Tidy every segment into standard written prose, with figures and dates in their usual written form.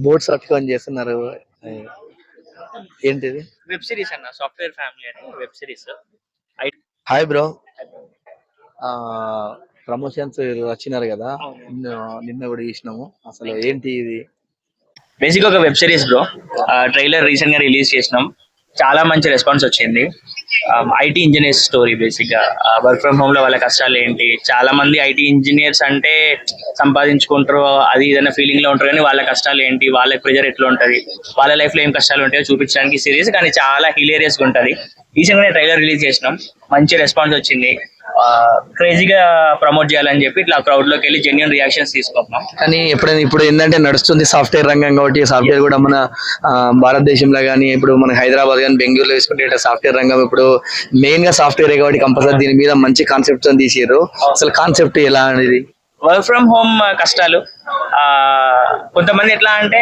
Boats పట్టుకొని చేస్తున్నారు. ఏంటిది? వెబ్ సిరీస్ అన్న, సాఫ్ట్వేర్ ఫ్యామిలీ అని web series. Hi bro. Promotions వచ్చినారు కదా, నిన్న కూడా చూసినాము. అసలు ఏంటి ఇది? బేసిక్ ఒక web series bro. Trailer recent గా రిలీజ్ చేసినాం. చాలా మంచి రెస్పాన్స్ వచ్చింది. IT engineers story. బేసిక్ గా వర్క్ ఫ్రమ్ హోమ్ లో వాళ్ళ కష్టాలు ఏంటి. చాలా మంది ఐటీ ఇంజనీర్స్ అంటే సంపాదించుకుంటారు, అది ఏదైనా ఫీలింగ్ లో ఉంటారు, కానీ వాళ్ళ కష్టాలు ఏంటి, వాళ్ళ ప్రెజర్ ఎట్లా ఉంటది, వాళ్ళ లైఫ్ లో ఏం కష్టాలు ఉంటాయో చూపించడానికి సిరీస్. కానీ చాలా హిలేరియస్ గా ఉంటది. రీసెంట్ గా ట్రైలర్ రిలీజ్ చేసినాం, మంచి రెస్పాన్స్ వచ్చింది. క్రేజీగా ప్రమోట్ చేయాలని చెప్పి ఇట్లా క్రౌడ్ లోకి వెళ్ళి జెన్యున్ రియాక్షన్స్ తీసుకుంటున్నాం. కానీ ఎప్పుడైనా ఇప్పుడు ఏంటంటే నడుస్తుంది సాఫ్ట్వేర్ రంగం కాబట్టి, సాఫ్ట్వేర్ కూడా మన భారతదేశంలో కానీ, ఇప్పుడు మన హైదరాబాద్ కానీ బెంగళూరులో వేసుకుంటే సాఫ్ట్వేర్ రంగం ఇప్పుడు మెయిన్ గా సాఫ్ట్వేర్ కాబట్టి కంపల్సరీ దీని మీద మంచి కాన్సెప్ట్ తీసారు. అసలు కాన్సెప్ట్ ఎలా అనేది? వర్క్ ఫ్రమ్ హోమ్ కష్టాలు. కొంతమంది ఎట్లా అంటే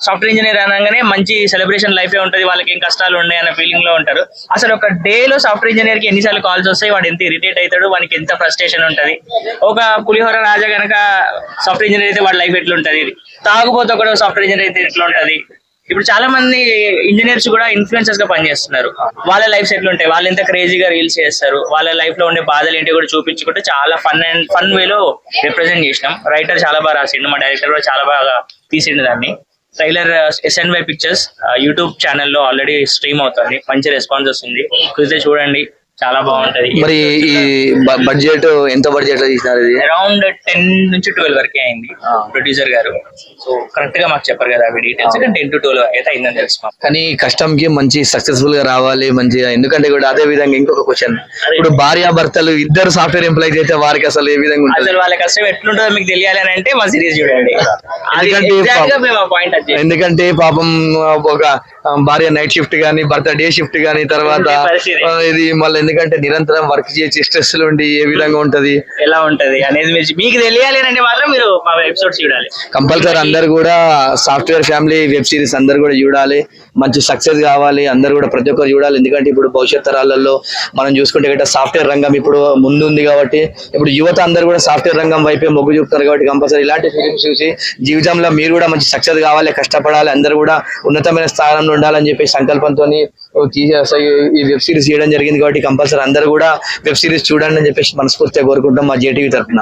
సాఫ్ట్వేర్ ఇంజనీర్ అనగానే మంచి సెలబ్రేషన్ లైఫ్ ఉంటుంది, వాళ్ళకి ఏం కష్టాలు ఉన్నాయి అన్న ఫీలింగ్ లో ఉంటారు. అసలు ఒక డే లో సాఫ్ట్వేర్ ఇంజనీర్ కి ఎన్నిసార్లు కాల్స్ వస్తాయి, వాడు ఎంత ఇరిటేట్ అవుతాడు, వానికి ఎంత ఫ్రస్ట్రేషన్ ఉంటది. ఒక పులిహోర రాజా కనుక సాఫ్ట్వేర్ ఇంజనీర్ అయితే వాడి లైఫ్ ఎట్లుంటది, తాగుపోతే ఒకటి సాఫ్ట్వేర్ ఇంజనీర్ అయితే ఎట్లా ఉంటది. ఇప్పుడు చాలా మంది ఇంజనీర్స్ కూడా ఇన్ఫ్లుయెన్సర్స్ గా పనిచేస్తున్నారు. వాళ్ళ లైఫ్స్ ఎట్లుంటాయి, వాళ్ళు ఎంత క్రేజీగా రీల్స్ చేస్తారు, వాళ్ళ లైఫ్ లో ఉండే బాధలు ఏంటి కూడా చూపించుకుంటే చాలా ఫన్ వేలో రిప్రజెంట్ చేసినాం. రైటర్ చాలా బాగా రాసిండు, మా డైరెక్టర్ కూడా చాలా బాగా తీసిండు దాన్ని. ట్రైలర్ SNY పిక్చర్స్ యూట్యూబ్ ఛానల్లో ఆల్రెడీ స్ట్రీమ్ అవుతుంది, మంచి రెస్పాన్స్ వస్తుంది. కుదిరితే చూడండి, చాలా బాగుంటది. మరి ఈ బడ్జెట్ ఎంత బడ్జెట్ లో తీసినారు? ఇది అరౌండ్ 10 నుంచి 12 వరకే అయింది. ప్రొడ్యూసర్ గారు సో కరెక్ట్ గా మాకు చెప్పారు కదా అవి డీటెయిల్స్, 10 to 12 అయితే అయిందని తెలుసు. కానీ కష్టం కి మంచి సక్సెస్ఫుల్ గా రావాలి మంచిగా. ఎందుకంటే కూడా అదే విధంగా ఇంకొక క్వశ్చన్, ఇప్పుడు భార్యాభర్తలు ఇద్దరు సాఫ్ట్వేర్ ఎంప్లాయీస్ అయితే వారికి అసలు ఏ విధంగా ఉంటుంది, అసలు వాళ్ళ కష్టం ఎట్లుంటుందో మీకు తెలియాలి అని అంటే మా సిరీస్ చూడండి. ఎందుకంటే పాపం ఒక భార్య నైట్ షిఫ్ట్ గానీ, భర్త డే షిఫ్ట్ గానీ, తర్వాత ఇది మళ్ళీ ఎందుకంటే నిరంతరం వర్క్ చేసి స్ట్రెస్ లో ఉండి ఏ విధంగా ఉంటది, ఎలా ఉంటది అనేది మీకు తెలియాలి అంటే మాత్రం మీరు మా ఎపిసోడ్స్ చూడాలి. కంపల్సరీ అందరు కూడా సాఫ్ట్వేర్ ఫ్యామిలీ వెబ్ సిరీస్ అందరు కూడా చూడాలి. మంచి సక్సెస్ కావాలి, అందరు కూడా ప్రతి ఒక్కరు చూడాలి. ఎందుకంటే ఇప్పుడు భవిష్యత్ తరాలలో మనం చూసుకుంటే గట్రా సాఫ్ట్వేర్ రంగం ఇప్పుడు ముందుంది కాబట్టి, ఇప్పుడు యువత అందరు కూడా సాఫ్ట్వేర్ రంగం వైపే మొగ్గు చూపుతారు కాబట్టి కంపల్సరీ ఇలాంటి ఫిలిమ్స్ చూసి జీవితంలో మీరు కూడా మంచి సక్సెస్ కావాలి, కష్టపడాలి, అందరు కూడా ఉన్నతమైన స్థానంలో ఉండాలని చెప్పి సంకల్పంతో ఈ వెబ్ సిరీస్ చేయడం జరిగింది. కాబట్టి కంపల్సరీ అందరూ కూడా వెబ్ సిరీస్ చూడండి అని చెప్పేసి మనస్ఫూర్తిగా కోరుకుంటాం మా JTV తరఫున.